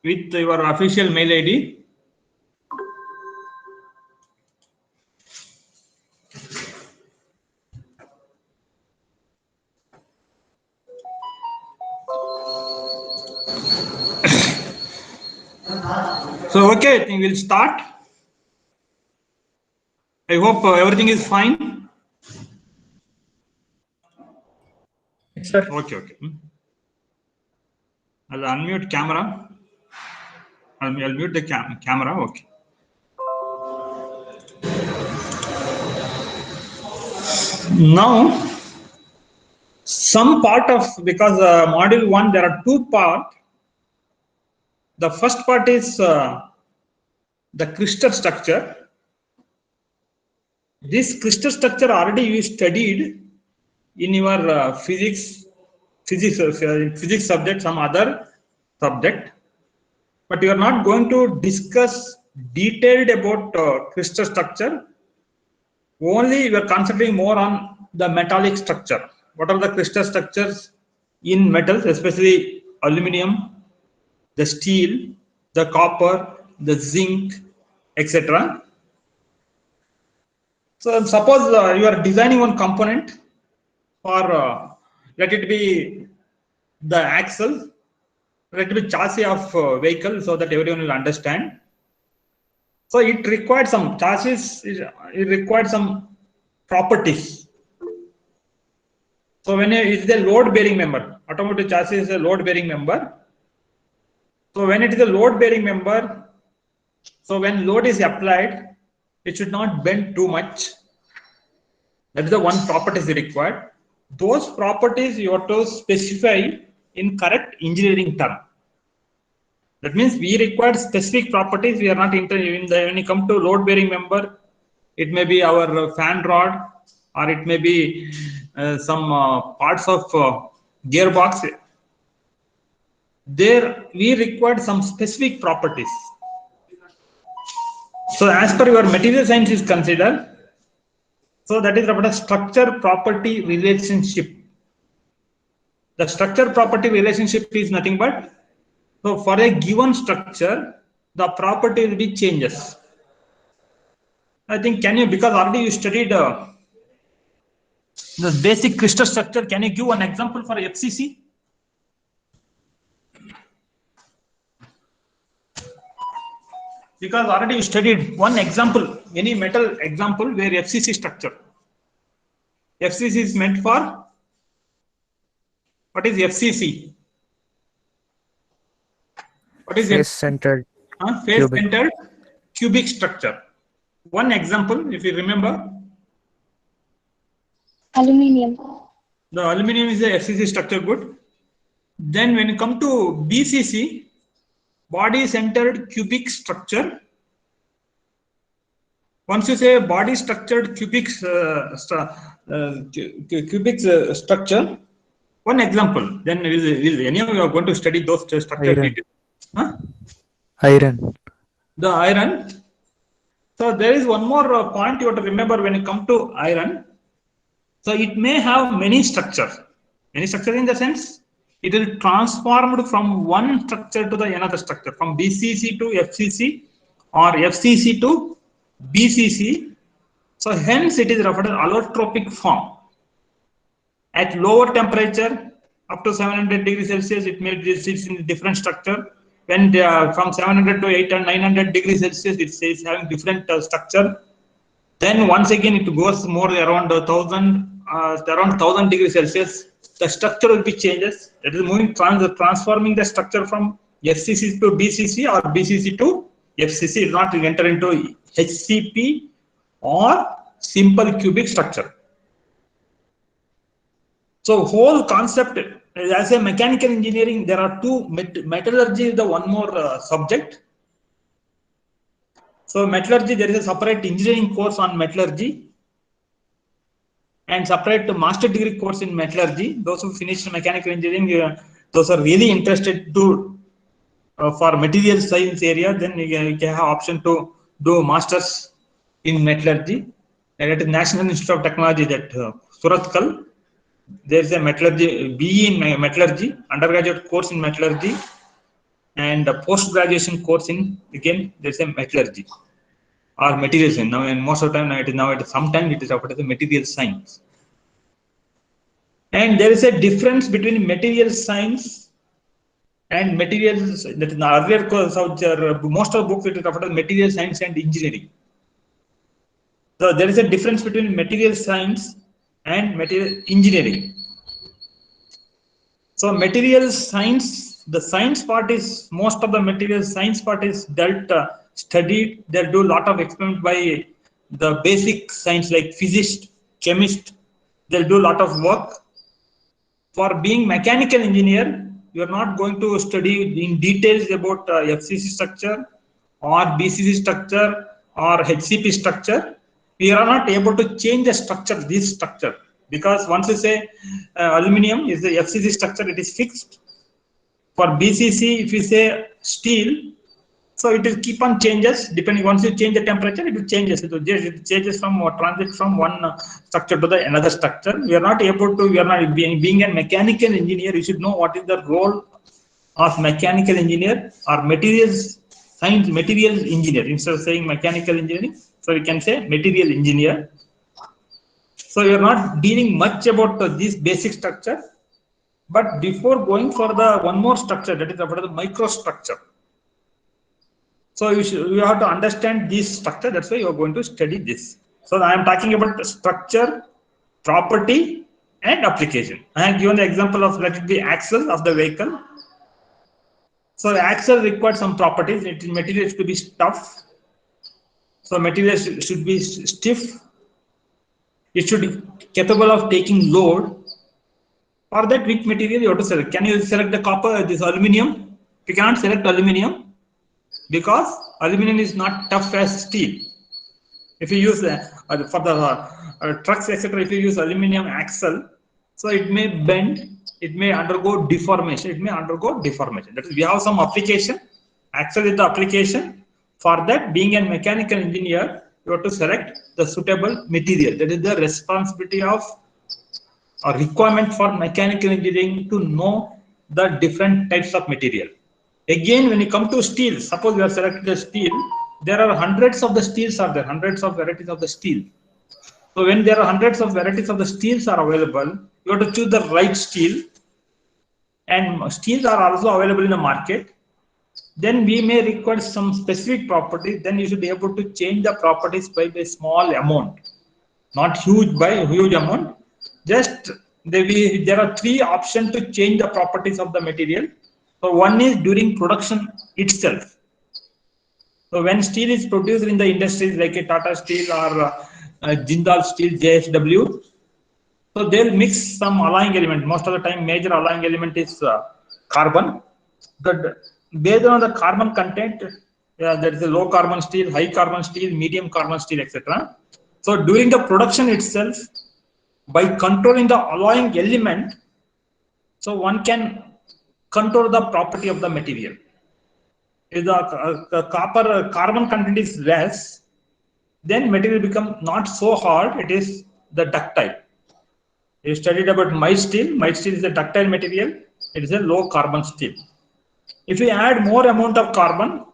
with your official mail ID. So, okay, I think we'll start. I hope everything is fine. Yes, sir. Okay, okay. I'll unmute camera. I'll mute the camera. Okay. Now, some part of, because module 1 there are 2 parts. The first part is the crystal structure. This crystal structure already you studied in your physics subject, some other subject, but you are not going to discuss detailed about crystal structure. Only we are concentrating more on the metallic structure. What are the crystal structures in metals, especially aluminum, the steel, the copper, the zinc, etc. So suppose you are designing one component for let it be the axle, let it be chassis of vehicle, so that everyone will understand. So it required some chassis, it required some properties. So when it is a load bearing member, automotive chassis is a load bearing member. So when it is a load bearing member, so when load is applied, it should not bend too much. That is the one property is required. Those properties you have to specify in correct engineering term. That means we require specific properties. We are not in when you come to load bearing member, it may be our fan rod, or it may be some parts of gearbox. There we required some specific properties. So as per your material science is considered, so that is about a structure property relationship. The structure property relationship is nothing but, so for a given structure, the property will be changes. I think, can you, because already you studied the basic crystal structure, can you give an example for FCC? Because already you studied one example, any metal example where FCC structure. FCC is meant for, what is FCC? What is face-centered face-centered cubic structure? One example, if you remember. Aluminium. The aluminium is a FCC structure, good. Then when you come to BCC, body-centered cubic structure. Once you say body-structured cubic structure, one example. Then will any of you are going to study those structure details? Huh? Iron. The iron. So there is one more point you have to remember when you come to iron. So it may have many structures. Many structures in the sense it will transformed from one structure to the another structure, from BCC to FCC or FCC to BCC. So hence it is referred as allotropic form. At lower temperature, up to 700 degrees Celsius, it may sit in different structure. When they are from 700 to 800 and 900 degrees Celsius, it says having different structure. Then once again it goes more around 1000 degrees Celsius. The structure will be changes. That is moving transforming the structure from FCC to BCC or BCC to FCC. It will not enter into HCP or simple cubic structure. So whole concept, as a mechanical engineering, there are two. Metallurgy is the one more subject. So metallurgy, there is a separate engineering course on metallurgy and separate master degree course in metallurgy. Those who finished mechanical engineering, those are really interested to for material science area, then you can have option to do masters in metallurgy. And at the National Institute of Technology, that Surathkal, there is a metallurgy BE in metallurgy, undergraduate course in metallurgy. and a post-graduation course in, again, there's a metallurgy or materials. Now, and most of the time, sometimes it is offered as a material science. And there is a difference between material science and materials. That in the earlier course, most of the books it is offered as material science and engineering. So there is a difference between material science and material engineering. So material science, the science part is, most of the material science part is studied. They'll do a lot of experiment by the basic science like physicist, chemist. They'll do a lot of work. For being mechanical engineer, you are not going to study in details about FCC structure or BCC structure or HCP structure. We are not able to change the structure, this structure, because once you say aluminum is the FCC structure, it is fixed. For BCC, if you say steel, so it will keep on changes depending. Once you change the temperature, it will changes. It changes from or transit from one structure to the another structure. We are not able to. We are not being a mechanical engineer. You should know what is the role of mechanical engineer or materials science, materials engineer. Instead of saying mechanical engineering, so we can say material engineer. So you are not dealing much about this basic structure. But before going for the one more structure, that is about the microstructure. So you have to understand this structure. That's why you are going to study this. So I am talking about structure, property, and application. I have given the example of, let it be axle of the vehicle. So the axle requires some properties. Material to be tough. So material should be stiff. It should be capable of taking load. For that, which material you have to select? Can you select the copper, this aluminum? You cannot select aluminum because aluminum is not tough as steel. If you use for the trucks, etc., if you use aluminum axle, so it may bend, it may undergo deformation. That is, we have some application. Axle is the application. For that, being a mechanical engineer, you have to select the suitable material. That is the responsibility of or requirement for mechanical engineering, to know the different types of material. Again, when you come to steel, suppose we are selecting the steel, there are hundreds of the steels are there, hundreds of varieties of the steel. So when there are hundreds of varieties of the steels are available, you have to choose the right steel. And steels are also available in the market. Then we may require some specific properties. Then you should be able to change the properties by a small amount, not huge by a huge amount. Just there are three options to change the properties of the material. So one is during production itself. So when steel is produced in the industries like a Tata Steel or Jindal Steel, JSW, so they'll mix some alloying element. Most of the time, major alloying element is carbon. But based on the carbon content, there is a low carbon steel, high carbon steel, medium carbon steel, etc. So during the production itself, by controlling the alloying element, so one can control the property of the material. If the carbon content is less, then material become not so hard. It is the ductile. You studied about mild steel. Mild steel is a ductile material. It is a low carbon steel. If we add more amount of carbon,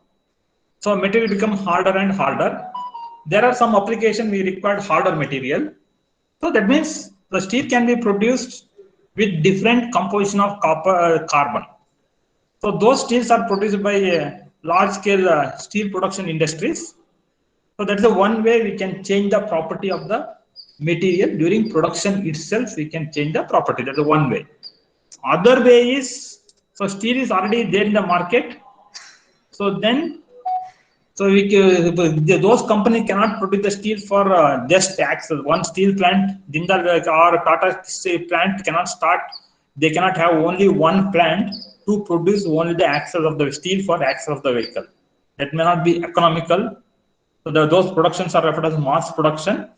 so material become harder and harder. There are some applications we require harder material. So that means the steel can be produced with different composition of carbon. So those steels are produced by large scale steel production industries. So that's the one way we can change the property of the material during production itself. We can change the property. That's the one way. Other way is, so steel is already there in the market. So then, so those companies cannot produce the steel for just axle. One steel plant, Jindal or Tata Steel plant cannot start. They cannot have only one plant to produce only the axle of the steel for axle of the vehicle. That may not be economical. So those productions are referred as mass production.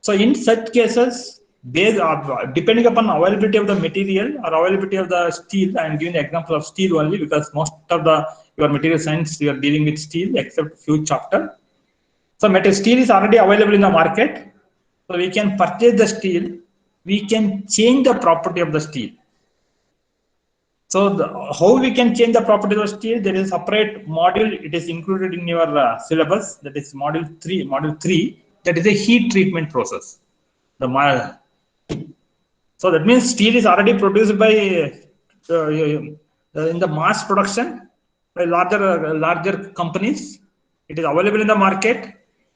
So in such cases, depending upon availability of the material or availability of the steel, I am giving the example of steel only because most of your material science you are dealing with steel except few chapter. So steel is already available in the market. So we can purchase the steel. We can change the property of the steel. So how we can change the properties of steel? There is a separate module. It is included in your syllabus. That is module 3. That is a heat treatment process. So that means steel is already produced by in the mass production by larger companies. It is available in the market.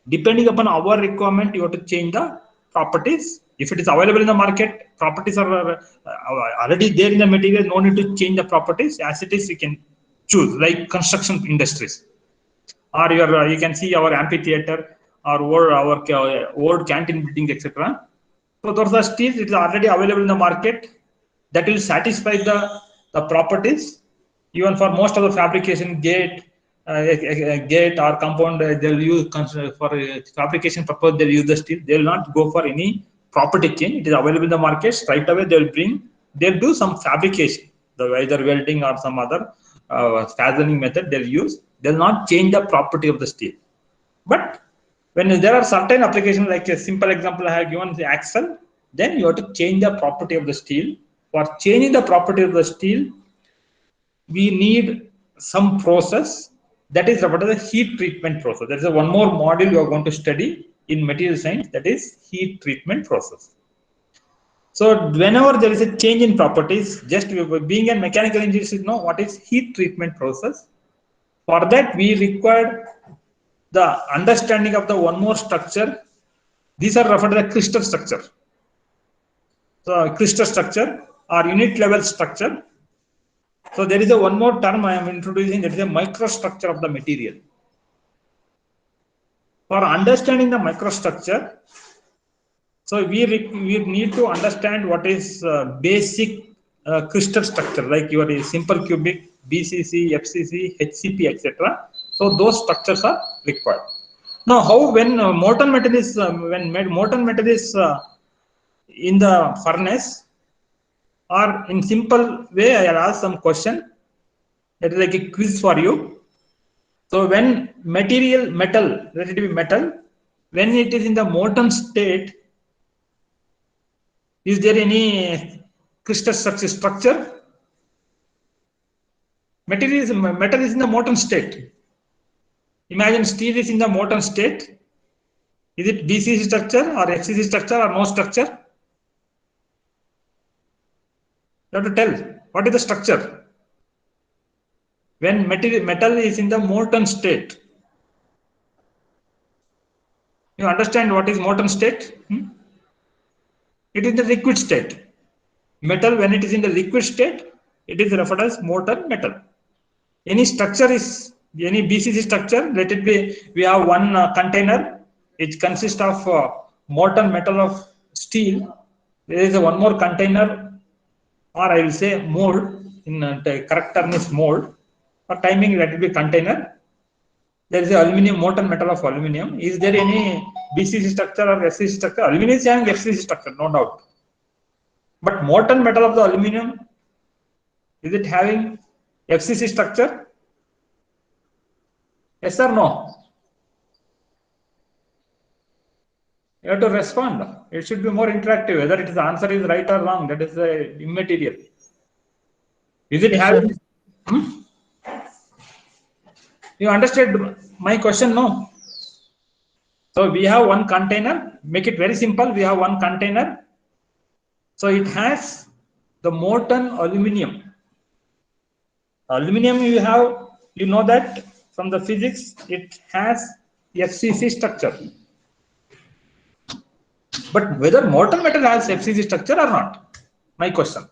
Depending upon our requirement, you have to change the properties. If it is available in the market, properties are already there in the material. No need to change the properties. As it is, you can choose, like construction industries, or you can see our amphitheater or our old canteen building, etc. So those are steels. It is already available in the market. That will satisfy the properties. Even for most of the fabrication gate or compound, they'll use for fabrication purpose. They'll use the steel. They'll not go for any property change. It is available in the market. Straight away they'll do some fabrication, either welding or some other fastening method they'll use. They'll not change the property of the steel. But when there are certain applications, like a simple example I have given, the axle, then you have to change the property of the steel. For changing the property of the steel, we need some process. That is what is the heat treatment process. There is one more module you are going to study in material science, that is heat treatment process. So whenever there is a change in properties, just being a mechanical engineer should know what is heat treatment process. For that, we require the understanding of the one more structure. These are referred to the crystal structure. So crystal structure or unit level structure. So there is a one more term I am introducing, that is a microstructure of the material. For understanding the microstructure, so we need to understand what is basic crystal structure, like your simple cubic, BCC, FCC, HCP, etc. So those structures are required. Now, how when molten metal is in the furnace, or in simple way, I'll ask some question. That is like a quiz for you. So when metal, let it be metal, when it is in the molten state, is there any crystal structure? Metal is in the molten state. Imagine steel is in the molten state. Is it BCC structure or FCC structure or no structure? You have to tell what is the structure. When metal is in the molten state, you understand what is molten state? It is the liquid state. Metal, when it is in the liquid state, it is referred as molten metal. Any structure is any BCC structure. Let it be. We have one container. It consists of molten metal of steel. There is one more container, or I will say mold. In the correct term is mold. For timing, let it be container. There is a aluminium, molten metal of aluminium. Is there any BCC structure or FCC structure? Aluminium is having FCC structure, no doubt. But molten metal of the aluminium, is it having FCC structure? Yes or no? You have to respond. It should be more interactive. Whether it is the answer is right or wrong, that is immaterial. Is it having? You understood my question? No. So we have one container. Make it very simple. We have one container. So it has the molten aluminium. Aluminium, you know that from the physics, it has FCC structure. But whether molten metal has FCC structure or not, my question.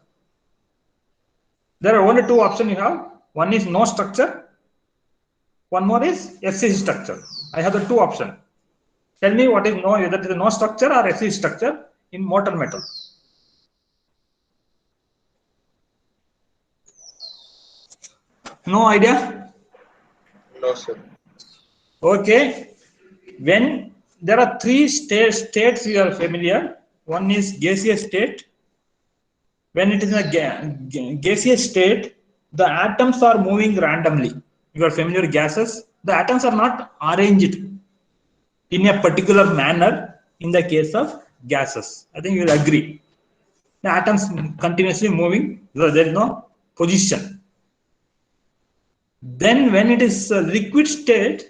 There are only two options you have. One is no structure. One more is FCC structure. I have the two options. Tell me what is whether it is no structure or FCC structure in molten metal. No idea? No, sir. Okay. When there are three states you are familiar. One is gaseous state. When it is in a gaseous state, the atoms are moving randomly. You are familiar with gases. The atoms are not arranged in a particular manner in the case of gases. I think you will agree. The atoms continuously moving. So there is no position. Then when it is a liquid state,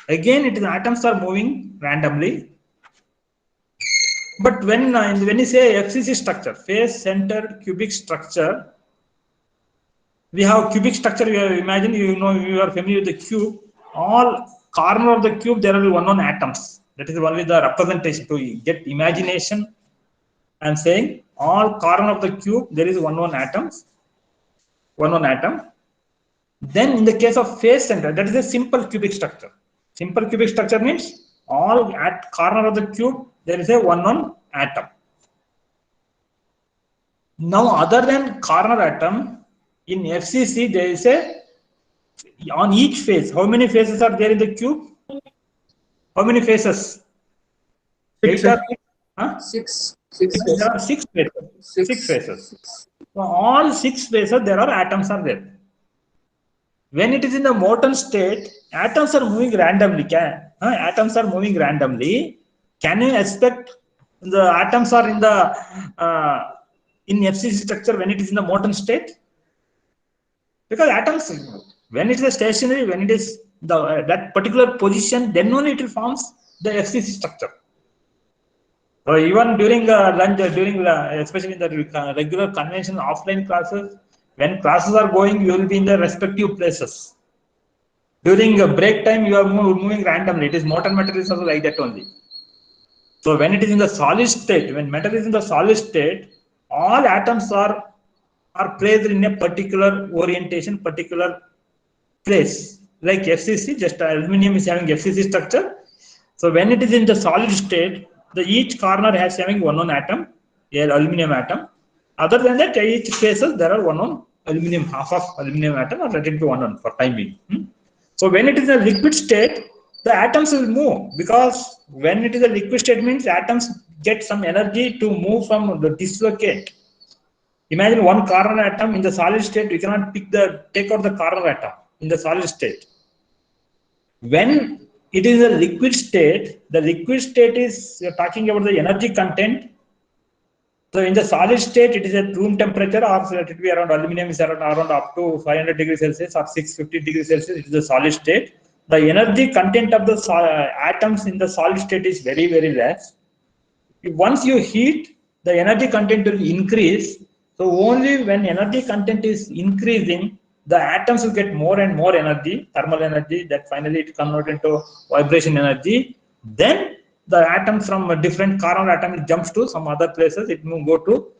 again it is atoms are moving randomly. But when you say FCC structure, face centered cubic structure, we have cubic structure. Imagine, you are familiar with the cube. All corner of the cube there are one atoms. That is only the representation to get imagination. I'm saying all corner of the cube there is one atoms, one atom. Then in the case of face center, that is a simple cubic structure. Simple cubic structure means all at corner of the cube there is a one atom. Now other than corner atom, in FCC there is a, on each face, how many faces are there in the cube? How many faces? 6. Eight or Huh? Six. There are six faces. Six faces. So all six faces there are atoms are there. When it is in the molten state, atoms are moving randomly. Atoms are moving randomly. Can you expect the atoms are in the in FCC structure when it is in the molten state? Because atoms, when it is stationary, when it is that particular position, then only it forms the FCC structure. So even during lunch, especially in the regular conventional offline classes, when classes are going, you will be in the respective places. During break time, you are moving randomly. It is molten metal is also like that only. So when it is in the solid state, when metal is in the solid state, all atoms are placed in a particular orientation, particular place. Like FCC, just aluminum is having FCC structure. So when it is in the solid state, each corner has having one atom, an aluminum atom. Other than that, each faces there are one aluminum, half of aluminum atom, or let it be one for time being. So when it is a liquid state, the atoms will move, because when it is a liquid state means atoms get some energy to move from the dislocate. Imagine one corner atom in the solid state, you cannot take out the corner atom in the solid state. When it is a liquid state, the liquid state is, you're talking about the energy content. So in the solid state, it is at room temperature, or it will be around, aluminum is around up to 500 degrees Celsius or 650 degrees Celsius. It is a solid state. The energy content of the atoms in the solid state is very, very less. Once you heat, the energy content will increase. So only when energy content is increasing, the atoms will get more and more energy, thermal energy, that finally it converts into vibration energy. Then the atom from a different corner atom jumps to some other places, it will go to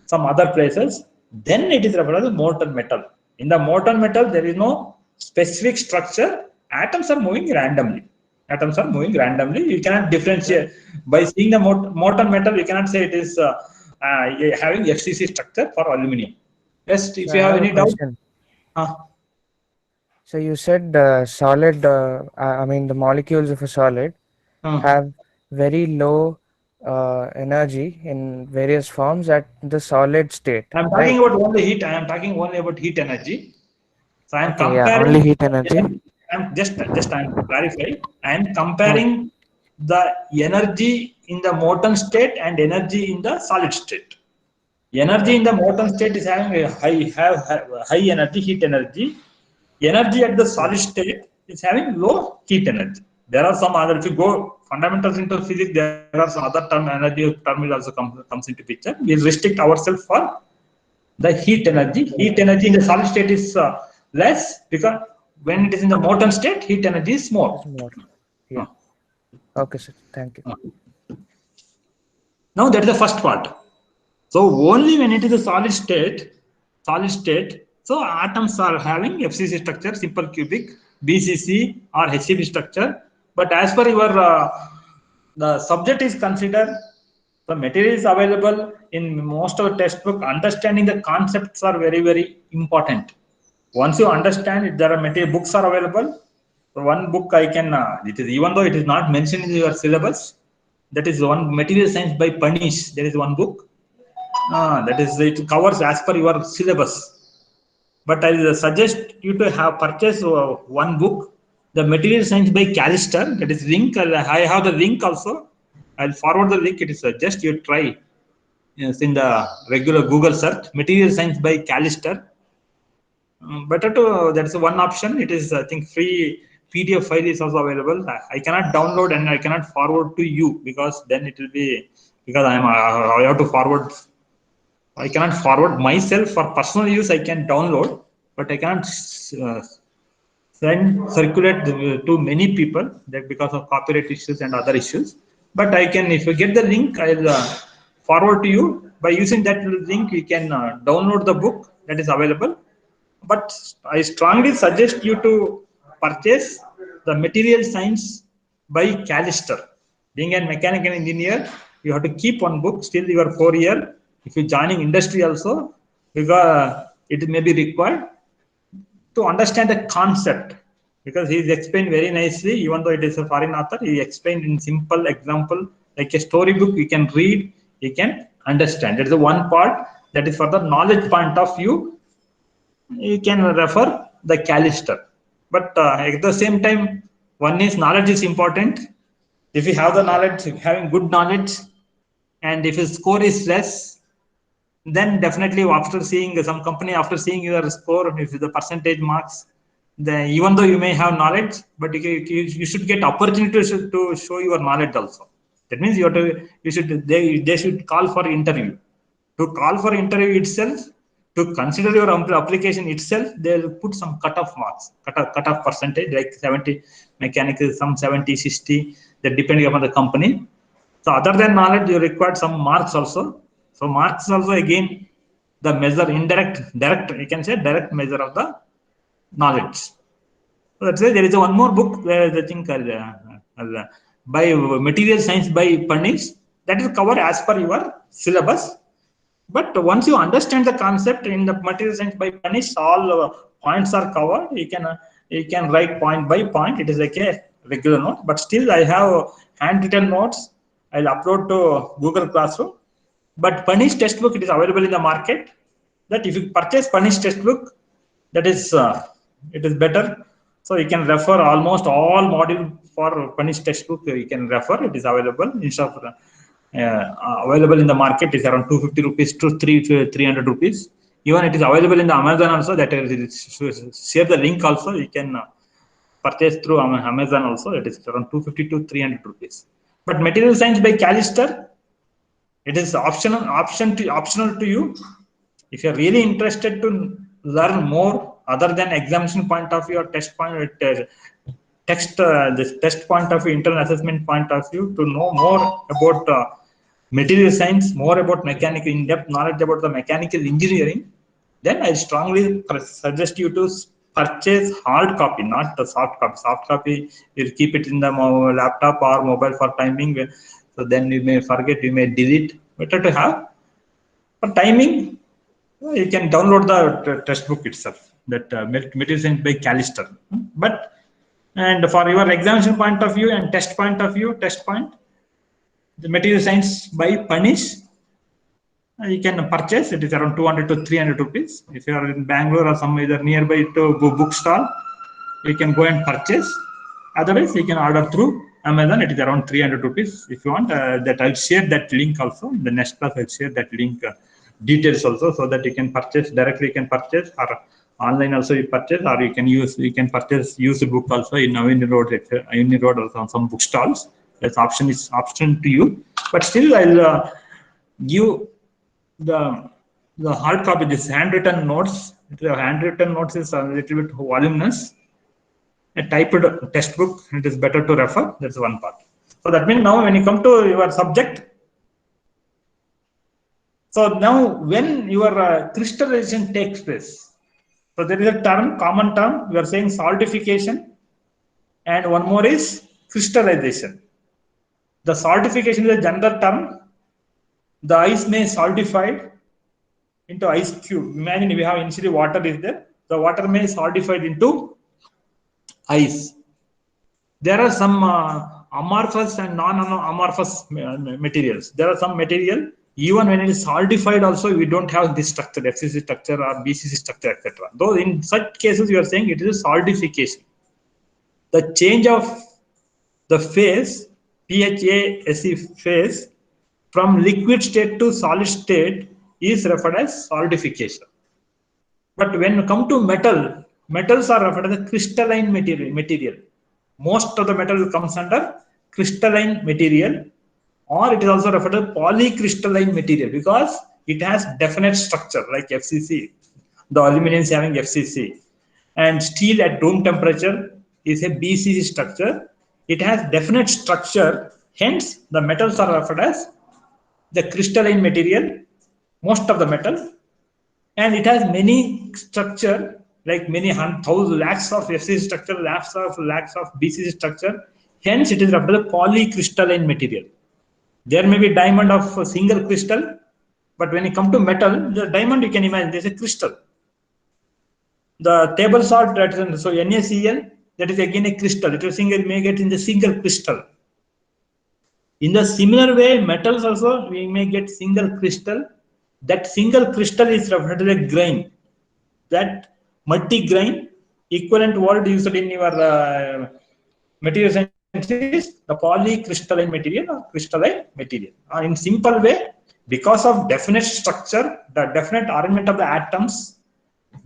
some other places. Then it is referred as molten metal. In the molten metal, there is no specific structure. Atoms are moving randomly. Atoms are moving randomly. You cannot differentiate. By seeing the molten metal, you cannot say it is having FCC structure for aluminum. Yes, if So you have any doubt. So you said solid, I mean the molecules of a solid have very low energy in various forms at the solid state. I'm talking about only heat. I am talking only about heat energy. So I am comparing only heat energy. I'm just I'm clarifying. I am comparing the energy in the molten state and energy in the solid state. Energy in the molten state is having a high energy, heat energy. Energy at the solid state is having low heat energy. There are some other, if you go fundamentals into physics, there are some other energy term will also comes into picture. We restrict ourselves for the heat energy. Heat energy in the solid state is less, because when it is in the molten state, heat energy is more. Yeah. Okay, sir. Thank you. Now that is the first part. So only when it is a solid state, so atoms are having FCC structure, simple cubic, BCC or HCB structure. But as per your the subject is considered, the material is available in most of the textbook. Understanding the concepts are very, very important. Once you understand it, there are material books are available. So one book I can, it is, even though it is not mentioned in your syllabus, that is one Material Science by Panish. There is one book. That is, it covers as per your syllabus. But I suggest you to have purchased one book, the Material Science by Callister. That is link. I have the link also. I'll forward the link. It is just you try. Yes, in the regular Google search, Material Science by Callister. better to, that's one option. It is, I think, free PDF file is also available. I cannot download and I cannot forward to you, because then it will be, because I have to forward. I cannot forward myself for personal use. I can download, but I cannot circulate to many people, that because of copyright issues and other issues. But I can, if you get the link, I'll forward to you. By using that link, you can download the book that is available. But I strongly suggest you to purchase the Material Science by Callister. Being a mechanical engineer, you have to keep one book still your 4 year. If you're joining industry also, because it may be required to understand the concept, because he is explained very nicely. Even though it is a foreign author, he explained in simple example, like a storybook. You can read, you can understand. It is the one part that is for the knowledge point of view. You can refer the Callister. But at the same time, one is knowledge is important. If you have the knowledge, having good knowledge, and if your score is less, then definitely after seeing some company, after seeing your score, if the percentage marks, then even though you may have knowledge, but you should get opportunity to show your knowledge also. That means they should call for interview. To call for interview itself, to consider your application itself, they'll put some cutoff marks, cutoff percentage, like 70 mechanical, some 70, 60, that depending upon the company. So other than knowledge, you require some marks also. So marks also, again, the measure, direct, you can say direct measure of the knowledge. So that's why there is one more book where I think by Material Science by Panish, that is covered as per your syllabus. But once you understand the concept in the Material Science by Panish, all points are covered. You can write point by point. It is like a regular note. But still, I have handwritten notes. I'll upload to Google Classroom. But Panish textbook, it is available in the market. That if you purchase Panish textbook, that is it is better. So you can refer almost all module for Panish textbook. You can refer. It is available instead of available in the market is around 250 rupees to 300 rupees. Even it is available in the Amazon also. That is, share the link also. You can purchase through Amazon also. It is around 250 to 300 rupees. But Material Science by Callister, it is optional to you. If you are really interested to learn more other than examination point of view or test point, this test point of view, internal assessment point of view, to know more about material science, more about mechanical, in-depth knowledge about the mechanical engineering, then I strongly suggest you to purchase hard copy, not the soft copy. Soft copy, you'll keep it in the laptop or mobile for timing. So then you may forget, you may delete. Better to have. For timing, you can download the textbook itself, that Material Science by Callister. But and for your examination point of view and test point of view, the Material Science by Panish, you can purchase. It is around 200 to 300 rupees. If you are in Bangalore or some either nearby to bookstall, you can go and purchase. Otherwise, you can order through Amazon. It is around 300 rupees. If you want, that I'll share that link also. In the next class, I'll share that link details also, so that you can purchase directly. You can purchase, or online also you purchase, or you can purchase used book also in Avini Road or some bookstalls. That's option to you. But still, I'll give the hard copy, this handwritten notes. The handwritten notes is a little bit voluminous. A typed textbook, it is better to refer. That's one part. So that means now when you come to your subject, so now when your crystallization takes place, so there is a term, common term, we are saying saltification, and one more is crystallization. The saltification is a general term. The ice may saltified into ice cube. Imagine we have initially water is there. The water may saltified into ice. There are some amorphous and non-amorphous materials. There are some material, even when it is saltified also, we don't have this structure, FCC structure or BCC structure, etc. Though in such cases, you are saying it is a saltification. The change of the phase, PHASE phase, from liquid state to solid state is referred as saltification. But when you come to metal, metals are referred as a crystalline material. Most of the metal comes under crystalline material, or it is also referred to polycrystalline material because it has definite structure like FCC. The aluminum is having FCC, and steel at room temperature is a BCC structure. It has definite structure. Hence, the metals are referred as the crystalline material. Most of the metal, and it has many structure like many thousands lakhs of FCC structure, lakhs of BCC structure. Hence, it is referred as polycrystalline material. There may be diamond of a single crystal, but when you come to metal, the diamond you can imagine there's a crystal. The table salt that is so NaCl, that is again a crystal. It is single, may get in the single crystal. In the similar way, metals also we may get single crystal. That single crystal is referred to a grain. That multi-grain equivalent word used in your material science is the polycrystalline material or crystalline material. In simple way, because of definite structure, the definite arrangement of the atoms,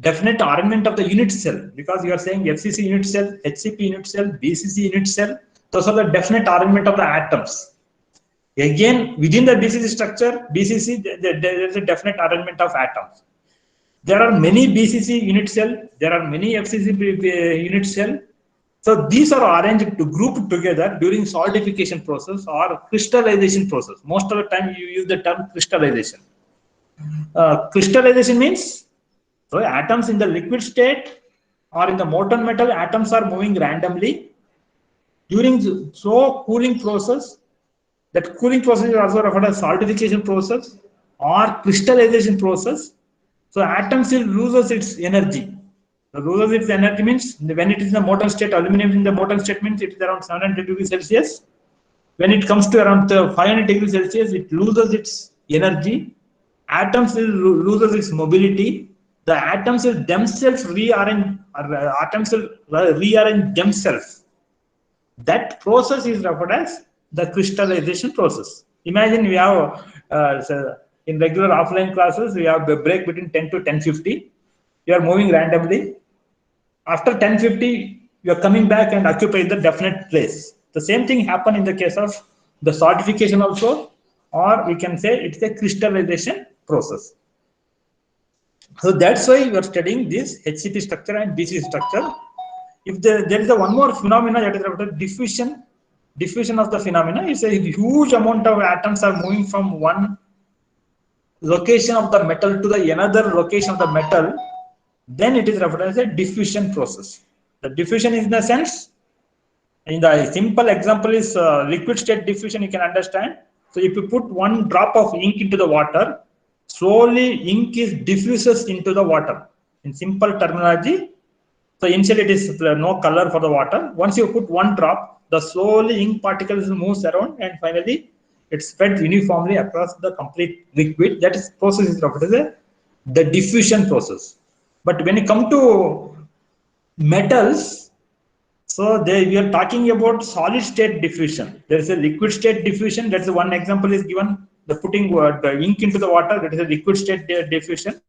definite arrangement of the unit cell, because you are saying FCC unit cell, HCP unit cell, BCC unit cell, those are the definite arrangement of the atoms. Again, within the BCC structure, BCC, there is a definite arrangement of atoms. There are many BCC unit cell, there are many FCC unit cell. So these are arranged to group together during solidification process or crystallization process. Most of the time you use the term crystallization. Crystallization means so atoms in the liquid state or in the molten metal, atoms are moving randomly during the slow cooling process. That cooling process is also referred as solidification process or crystallization process. So atom still loses its energy. So loses its energy means when it is in the molten state, aluminum in the molten state means it is around 700 degrees Celsius. When it comes to around 500 degrees Celsius, it loses its energy. Atoms will loses its mobility. The atoms will themselves rearrange, atoms will rearrange themselves. That process is referred as the crystallization process. Imagine we have so in regular offline classes, we have a break between 10 to 10:50. You are moving randomly. After 10:50, you are coming back and occupy the definite place. The same thing happen in the case of the solidification also, or we can say it's a crystallization process. So that's why we are studying this HCP structure and BCC structure. If there is a one more phenomena that is diffusion of the phenomena is a huge amount of atoms are moving from one location of the metal to the another location of the metal, then it is referred as a diffusion process. The diffusion is in the sense, in the simple example is liquid state diffusion, you can understand. So if you put one drop of ink into the water, slowly ink is diffuses into the water. In simple terminology, so initially it is no color for the water. Once you put one drop, the slowly ink particles moves around and finally it spreads uniformly across the complete liquid. That is process is referred as the diffusion process. But when you come to metals, so we are talking about solid state diffusion. There is a liquid state diffusion. That's one example is given. The putting the ink into the water. That is a liquid state diffusion.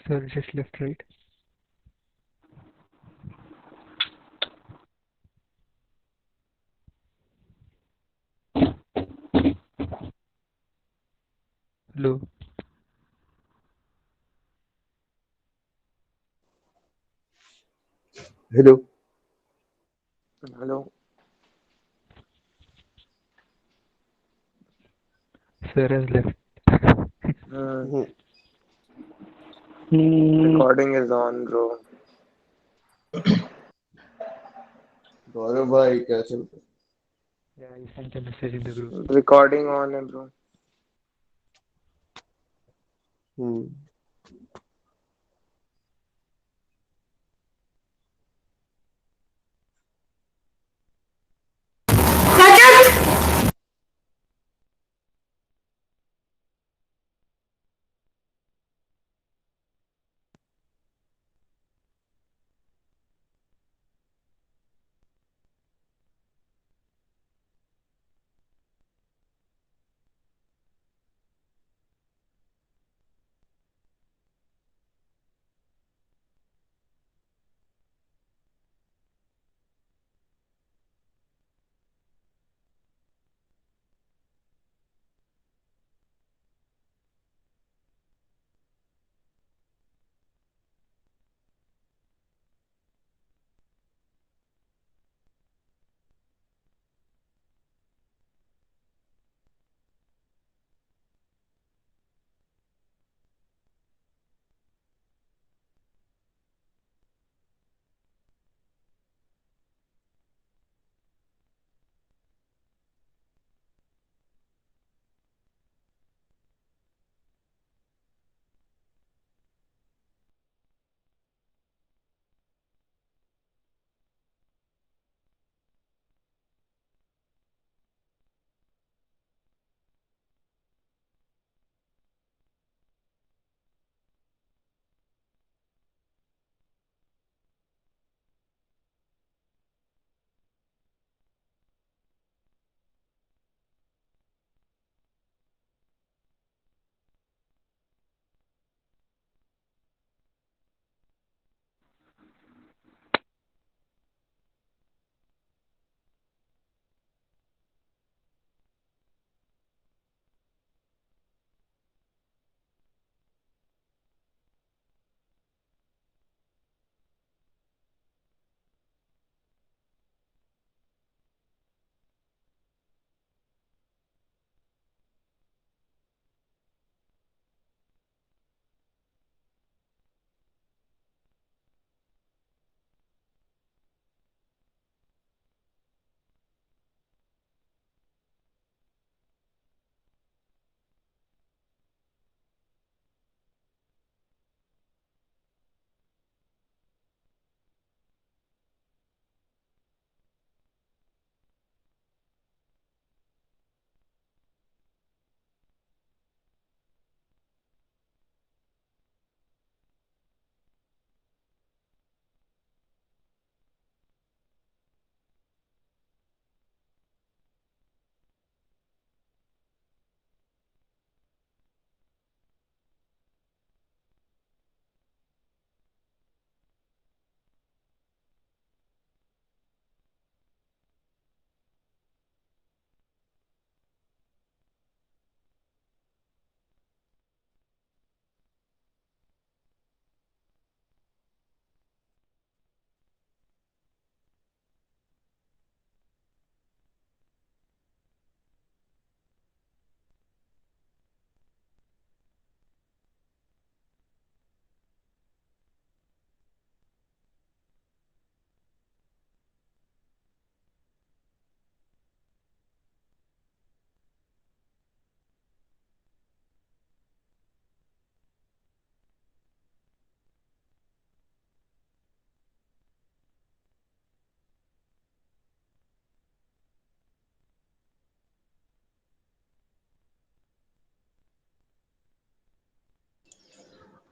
Sir, just left, right? Hello. Hello. Hello. Sir has left. Hmm. Hmm. Recording is on, bro. गौरव भाई कैसे हो? Yeah, I sent a message in the group. Recording on, bro. Hmm.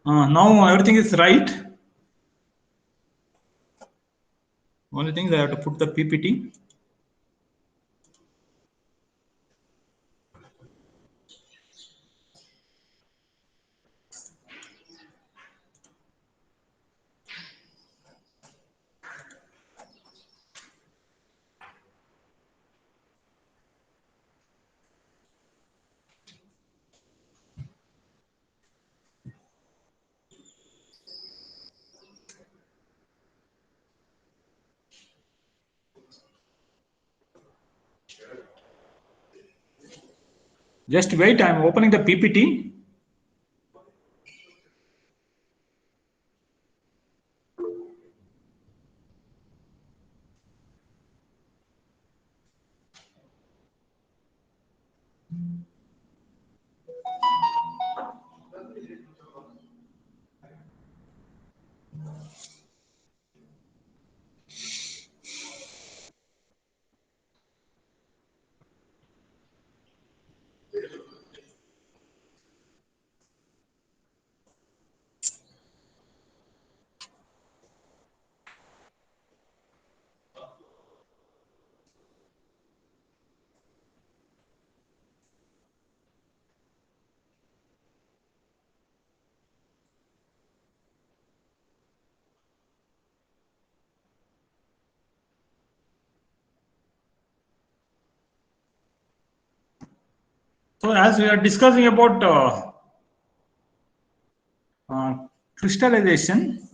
Now everything is right. Only thing I have to put the PPT. Just wait, I'm opening the PPT. So as we are discussing about crystallization,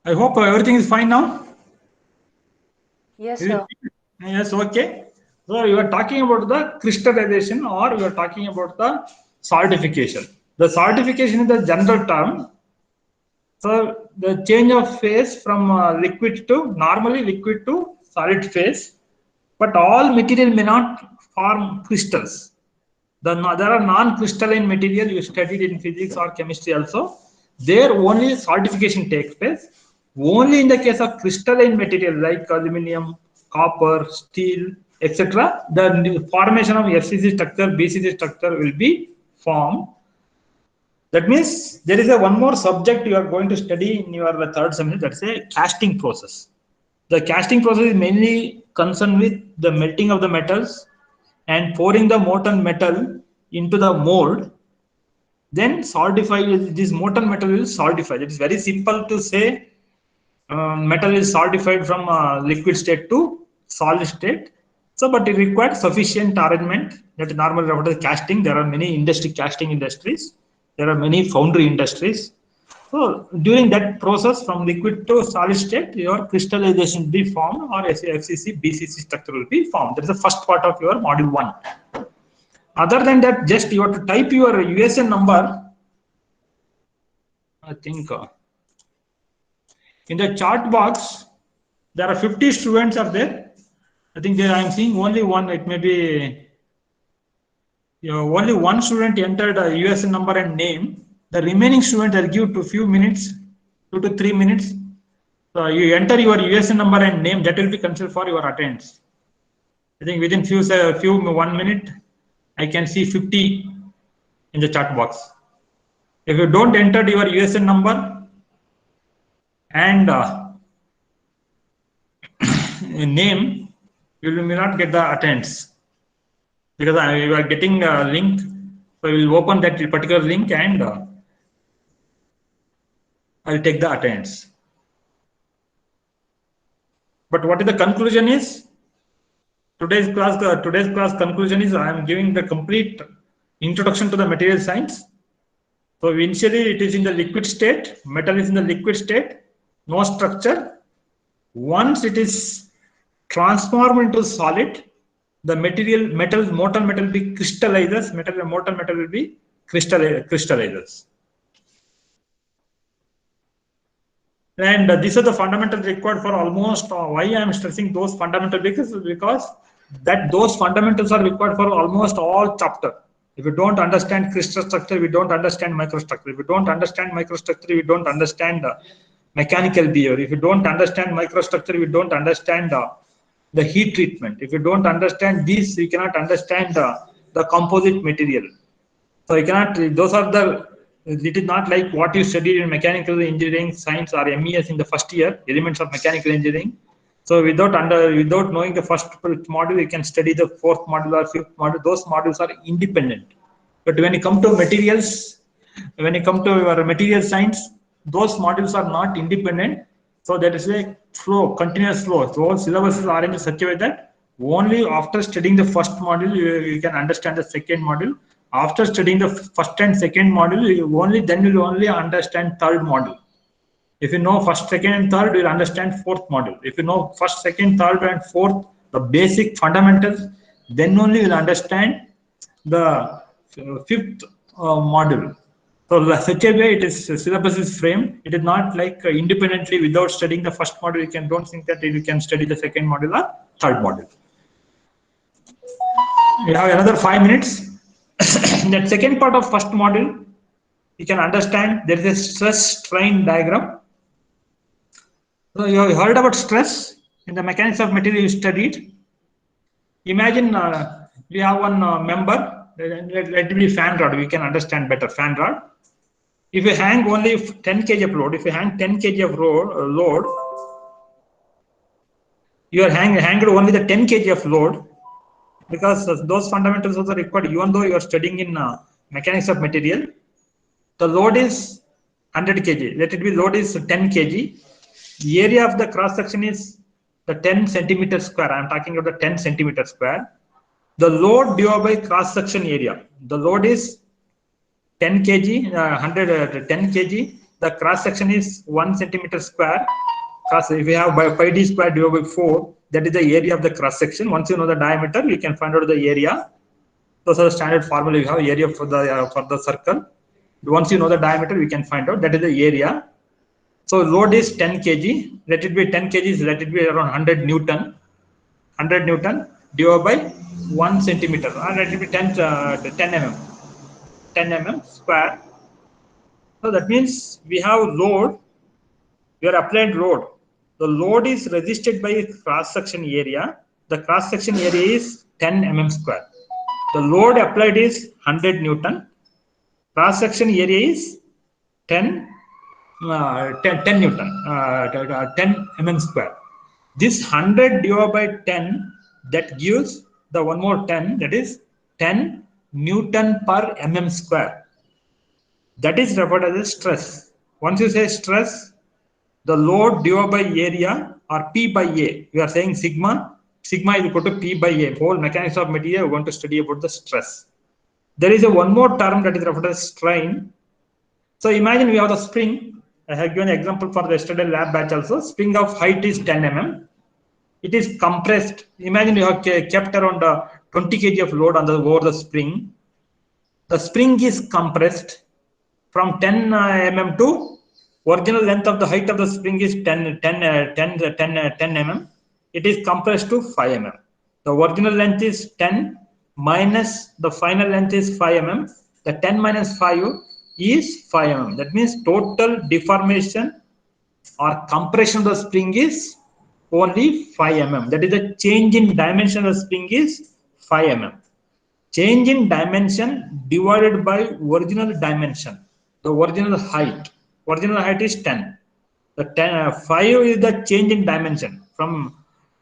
I hope everything is fine now. Yes, Is it- sir. Yes, okay. So you are talking about the crystallization, or you are talking about the solidification. The solidification is the general term. So the change of phase from liquid to normally liquid to solid phase, but all material may not form crystals. There are non-crystalline material you studied in physics or chemistry also. There only solidification takes place. Only in the case of crystalline material like aluminum, copper, steel, etc., the formation of FCC structure, BCC structure will be formed. That means there is one more subject you are going to study in your third semester. That's a casting process. The casting process is mainly concerned with the melting of the metals and pouring the molten metal into the mold. Then solidify. This molten metal will solidify. It is very simple to say. Metal is solidified from liquid state to solid state. So, but it requires sufficient arrangement. That normally referred to casting. There are many casting industries. There are many foundry industries. So during that process from liquid to solid state, your crystallization will be formed, or FCC, BCC structure will be formed. That is the first part of your module 1. Other than that, just you have to type your USN number. I think in the chat box, there are 50 students are there. I think I am seeing only one. It may be only one student entered a USN number and name. The remaining students are given to few minutes, 2 to 3 minutes. So you enter your USN number and name. That will be considered for your attendance. I think within few 1 minute, I can see 50 in the chat box. If you don't enter your USN number and name, you may not get the attendance, because you are getting a link. So we will open that particular link and I'll take the attendance. But what is the conclusion is? Today's class conclusion is I am giving the complete introduction to the material science. So initially it is in the liquid state, metal is in the liquid state, no structure. Once it is transformed into solid, the molten metal will be crystallizers, molten metal will be crystallizers. And these are the fundamentals required for almost why I am stressing those fundamentals, because that those fundamentals are required for almost all chapter. If you don't understand crystal structure, we don't understand microstructure. If you don't understand microstructure, we don't understand mechanical behavior. If you don't understand microstructure, we don't understand the heat treatment. If you don't understand this, you cannot understand the composite material. So you cannot, those are the, it is not like what you studied in mechanical engineering science or MES in the first year, elements of mechanical engineering. So without knowing the first module, you can study the fourth module or fifth module. Those modules are independent. But when you come to materials, when you come to your material science, those modules are not independent. So there is a flow, continuous flow. So syllabus is arranged in such a way that only after studying the first module, you can understand the second module. After studying the first and second module, you will only understand third module. If you know first, second, and third, you'll understand fourth module. If you know first, second, third, and fourth, the basic fundamentals, then only you'll understand the fifth module. So such a way, it is syllabus is framed. It is not like independently without studying the first module. Don't think that you can study the second module or third module. We have another 5 minutes. That second part of first module, you can understand there is a stress strain diagram. So you have heard about stress in the mechanics of material you studied. Imagine we have one member, let it be fan rod, we can understand better fan rod. If you hang only 10 kg of load, if you hang 10 kg of load, you are hanged only the 10 kg of load, because those fundamentals also required, even though you are studying in mechanics of material. The load is 100 kg, let it be load is 10 kg. The area of the cross section is the 10 centimeter square. I am talking about the 10 centimeter square. The load divided by cross section area. The load is 10 kg, 10 kg. The cross section is 1 centimeter square. If we have by pi d square divided by 4, that is the area of the cross section. Once you know the diameter, you can find out the area. Those are the standard formula. You have area for the circle. Once you know the diameter, we can find out that is the area. So load is 10 kg. Let it be 10 kg. Let it be around 100 Newton. 100 Newton divided by 1 centimeter. Let it be 10 mm. 10 mm square. So that means we have load. We are applied load. The load is resisted by cross section area. The cross section area is 10 mm square. The load applied is 100 Newton. Cross section area is 10 Newton, 10 mm square. This 100 divided by 10, that gives the one more 10, that is 10 Newton per mm square. That is referred as a stress. Once you say stress, the load divided by area, or P by A, we are saying sigma is equal to P by A. Whole mechanics of material, we want to study about the stress. There is one more term that is referred as strain. So imagine we have the spring. I have given an example for the yesterday lab batch also. Spring of height is 10 mm. It is compressed. Imagine you have kept around 20 kg of load over the spring. The spring is compressed from 10 mm to original length of the height of the spring is 10 mm. It is compressed to 5 mm. The original length is 10 minus the final length is 5 mm. The 10 minus 5 is 5 mm. That means total deformation or compression of the spring is only 5 mm. That is the change in dimension of the spring is 5 mm. Change in dimension divided by original dimension. The original height. Original height is 10. The 5 is the change in dimension. From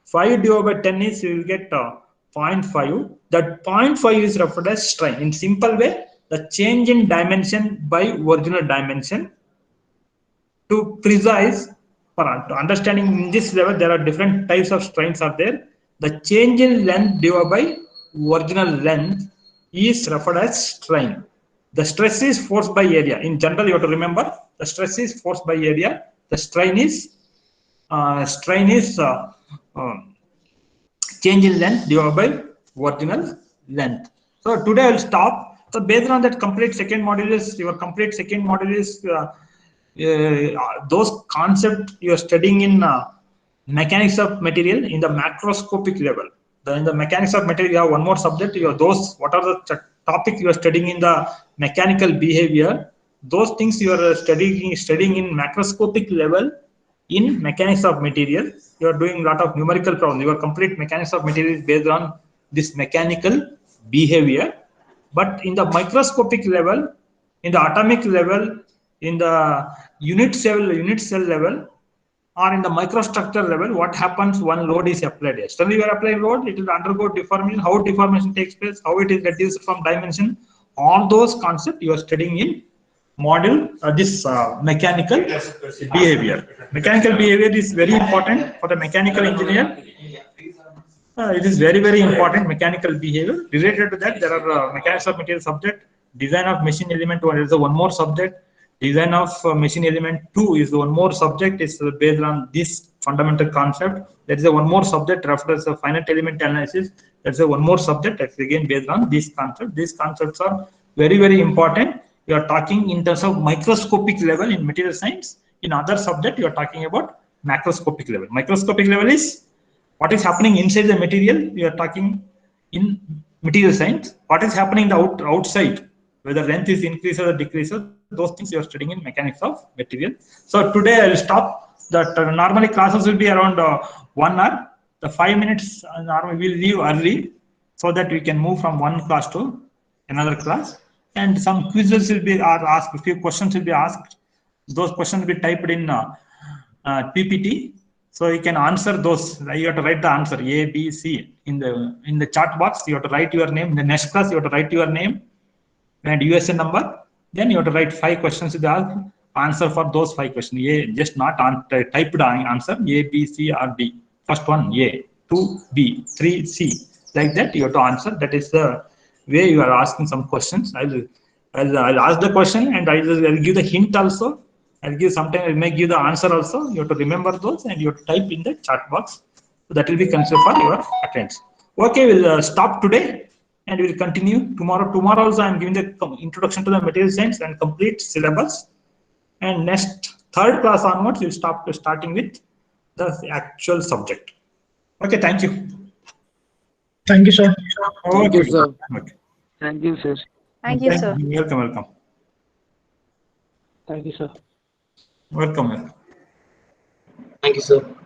5 divided by 10 is you will get 0.5. That 0.5 is referred as strain. In simple way, the change in dimension by original dimension. To precise, for understanding in this level, there are different types of strains are there. The change in length divided by original length is referred as strain. The stress is force by area. In general, you have to remember the stress is force by area. The strain is change in length divided by original length. So today I'll stop. So based on that, complete second module is those concepts you are studying in mechanics of material in the macroscopic level. In the mechanics of material, you have one more subject. You have those, what are the topic you are studying in the mechanical behavior. Those things you are studying in macroscopic level in mechanics of material. You are doing a lot of numerical problems. Your complete mechanics of material is based on this mechanical behavior. But in the microscopic level, in the atomic level, in the unit cell level, or in the microstructure level, what happens when load is applied? Externally, you are applying load, it will undergo deformation. How deformation takes place, how it is reduced from dimension, all those concepts you are studying in module mechanical behavior. Mechanical behavior is very important for the mechanical engineer. It is very, very important, mechanical behavior. Related to that, there are mechanics of material subject, design of machine element 1 is the one more subject, design of machine element 2 is the one more subject, is based on this fundamental concept. There is a one more subject referred as a finite element analysis. That's a one more subject that's again based on this concept. These concepts are very, very important. You are talking in terms of microscopic level in material science. In other subject, you are talking about macroscopic level. Microscopic level is what is happening inside the material. We are talking in material science. What is happening the outside, whether length is increased or decreased, those things you are studying in mechanics of material. So today I will stop. That normally classes will be around 1 hour. The 5 minutes normally we will leave early so that we can move from one class to another class. And some quizzes will be asked. A few questions will be asked. Those questions will be typed in PPT. So you can answer those. You have to write the answer A, B, C in the chat box. You have to write your name. In the next class, you have to write your name and USN number. Then you have to write 5 questions to the answer for those 5 questions. A, just not typed answer A, B, C, or D. First one A, 2 B, 3 C. Like that you have to answer. That is the way you are asking some questions. I'll ask the question and I'll give the hint also. I'll give sometimes I may give the answer also. You have to remember those and you have to type in the chat box. So that will be considered for your attendance. Okay, we'll stop today and we'll continue tomorrow. Tomorrow also I'm giving the introduction to the material science and complete syllabus. And next third class onwards, we'll starting with the actual subject. Okay, thank you. Thank you, sir. Thank you, sir. Okay. Thank you, sir. Thank you, sir. Welcome. Thank you, sir. Welcome. Thank you, sir.